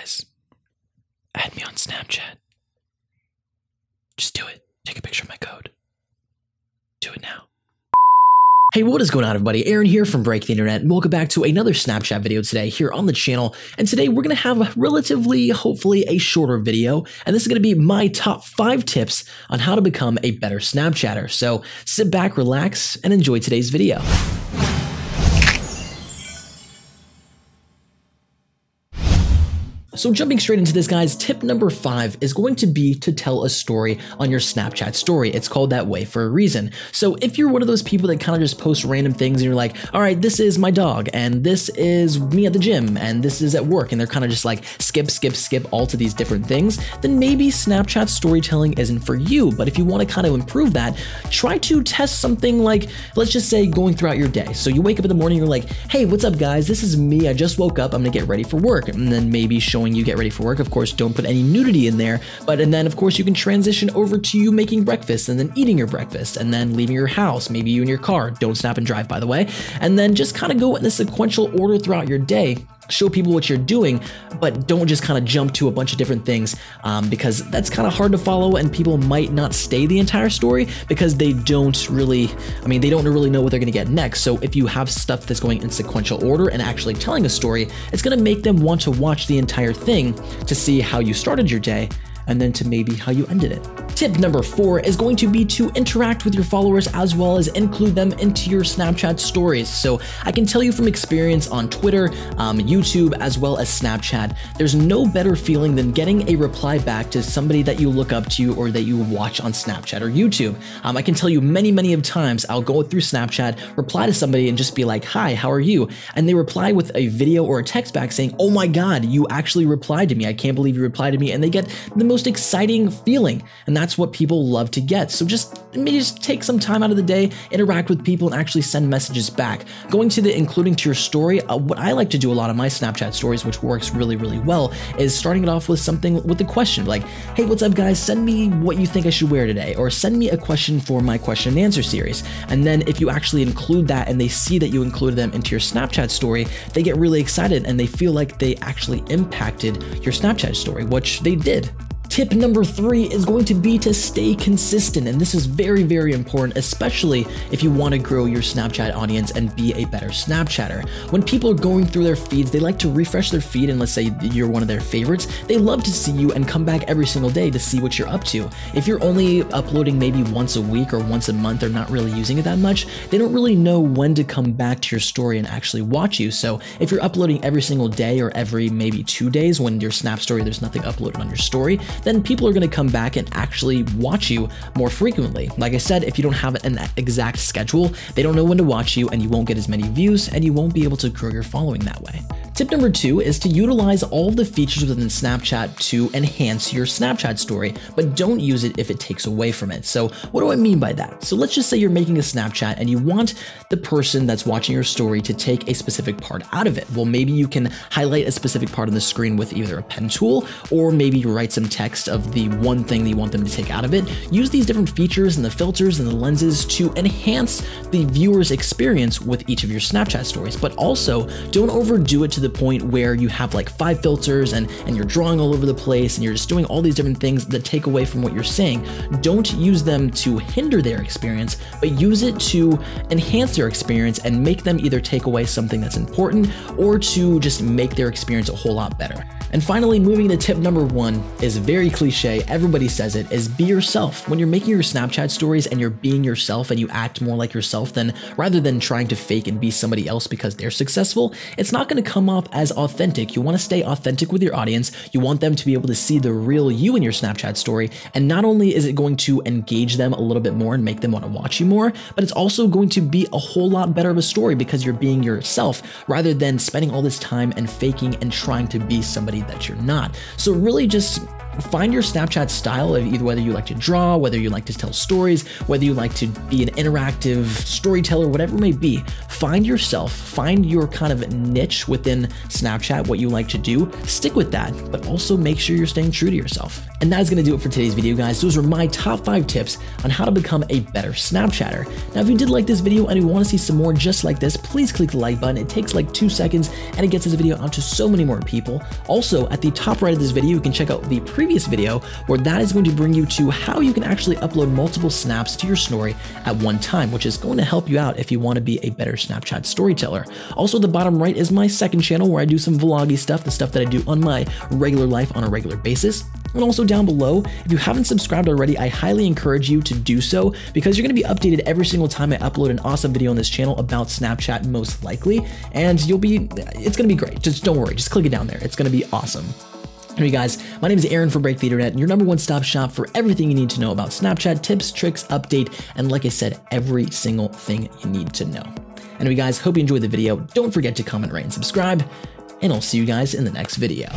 guys, add me on Snapchat. Just do it. Take a picture of my code. Do it now. Hey, what is going on, everybody? Aaron here from Break the Internet, and welcome back to another Snapchat video today here on the channel. And today we're going to have a relatively, hopefully, a shorter video, and this is going to be my top 5 tips on how to become a better Snapchatter. So sit back, relax, and enjoy today's video. So jumping straight into this, guys, tip number 5 is going to be to tell a story on your Snapchat story. It's called that way for a reason. So if you're one of those people that kind of just post random things and you're like, all right, this is my dog, and this is me at the gym, and this is at work, and they're kind of just like skip all to these different things, then maybe Snapchat storytelling isn't for you. But if you want to kind of improve that, try to test something like, let's just say, going throughout your day. So you wake up in the morning, you're like, hey, what's up, guys? This is me. I just woke up. I'm gonna get ready for work. And then maybe showing you get ready for work. Of course, don't put any nudity in there, and then of course you can transition over to you making breakfast and then eating your breakfast and then leaving your house, maybe you in your car. Don't stop and drive, by the way. And then just kind of go in a sequential order throughout your day. Show people what you're doing, but don't just kind of jump to a bunch of different things because that's kind of hard to follow, and people might not stay the entire story because they don't really know what they're gonna get next. So if you have stuff that's going in sequential order and actually telling a story, it's gonna make them want to watch the entire thing to see how you started your day and then to maybe how you ended it. Tip number 4 is going to be to interact with your followers as well as include them into your Snapchat stories. So I can tell you from experience on Twitter, YouTube, as well as Snapchat, there's no better feeling than getting a reply back to somebody that you look up to or that you watch on Snapchat or YouTube. I can tell you many of times I'll go through Snapchat, reply to somebody and just be like, hi, how are you? And they reply with a video or a text back saying, oh my God, you actually replied to me. I can't believe you replied to me. And they get the most exciting feeling. And that's what people love to get. So maybe just take some time out of the day, interact with people, and actually send messages back. Going to the including to your story, what I like to do a lot of my Snapchat stories, which works really well, is starting it off with something with a question like, hey, what's up, guys? Send me what you think I should wear today, or send me a question for my question and answer series. And then if you actually include that and they see that you included them into your Snapchat story, they get really excited and they feel like they actually impacted your Snapchat story, which they did. Tip number 3 is going to be to stay consistent, and this is very important, especially if you want to grow your Snapchat audience and be a better Snapchatter. When people are going through their feeds, they like to refresh their feed, and let's say you're one of their favorites, they love to see you and come back every single day to see what you're up to. If you're only uploading maybe once a week or once a month or not really using it that much, they don't really know when to come back to your story and actually watch you. So if you're uploading every single day or every maybe 2 days when your Snap story there's nothing uploaded on your story, then people are going to come back and actually watch you more frequently. Like I said, if you don't have an exact schedule, they don't know when to watch you and you won't get as many views and you won't be able to grow your following that way. Tip number 2 is to utilize all the features within Snapchat to enhance your Snapchat story, but don't use it if it takes away from it. So what do I mean by that? So let's just say you're making a Snapchat and you want the person that's watching your story to take a specific part out of it. Well, maybe you can highlight a specific part on the screen with either a pen tool or maybe write some text of the one thing that you want them to take out of it. Use these different features and the filters and the lenses to enhance the viewer's experience with each of your Snapchat stories, but also don't overdo it to the point where you have like 5 filters and you're drawing all over the place and you're just doing all these different things that take away from what you're saying. Don't use them to hinder their experience, but use it to enhance their experience and make them either take away something that's important or to just make their experience a whole lot better. And finally, moving to tip number 1 is very cliche, everybody says it, is be yourself. When you're making your Snapchat stories and you're being yourself and you act more like yourself, then rather than trying to fake and be somebody else because they're successful, it's not going to come off as authentic. You want to stay authentic with your audience. You want them to be able to see the real you in your Snapchat story. And not only is it going to engage them a little bit more and make them want to watch you more, but it's also going to be a whole lot better of a story because you're being yourself rather than spending all this time and faking and trying to be somebody that you're not. So really just find your Snapchat style of either whether you like to draw, whether you like to tell stories, whether you like to be an interactive storyteller, whatever it may be. Find yourself, find your kind of niche within Snapchat, what you like to do, stick with that, but also make sure you're staying true to yourself. And that is going to do it for today's video, guys. Those are my top 5 tips on how to become a better Snapchatter. Now, if you did like this video and you want to see some more just like this, please click the like button. It takes like 2 seconds and it gets this video out to so many more people. Also, at the top right of this video, you can check out the previous video where that is going to bring you to how you can actually upload multiple snaps to your story at one time, which is going to help you out if you want to be a better Snapchat storyteller. Also, at the bottom right is my second channel where I do some vloggy stuff, the stuff that I do on my regular life on a regular basis. And also down below, if you haven't subscribed already, I highly encourage you to do so because you're going to be updated every single time I upload an awesome video on this channel about Snapchat, most likely, and it's going to be great. Just don't worry, just click it down there. It's going to be awesome. Anyway, guys, my name is Aaron from Break the Internet, and your number one stop shop for everything you need to know about Snapchat, tips, tricks, update, and like I said, every single thing you need to know. Anyway, guys, hope you enjoyed the video. Don't forget to comment, rate, and subscribe, and I'll see you guys in the next video.